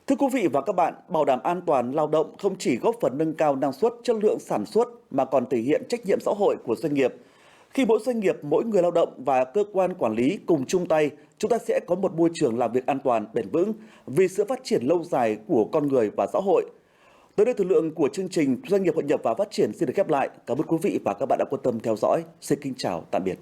Thưa quý vị và các bạn, bảo đảm an toàn lao động không chỉ góp phần nâng cao năng suất, chất lượng sản xuất mà còn thể hiện trách nhiệm xã hội của doanh nghiệp. Khi mỗi doanh nghiệp, mỗi người lao động và cơ quan quản lý cùng chung tay, chúng ta sẽ có một môi trường làm việc an toàn, bền vững vì sự phát triển lâu dài của con người và xã hội. Tới đây thời lượng của chương trình Doanh nghiệp hội nhập và phát triển xin được khép lại. Cảm ơn quý vị và các bạn đã quan tâm theo dõi. Xin kính chào, tạm biệt.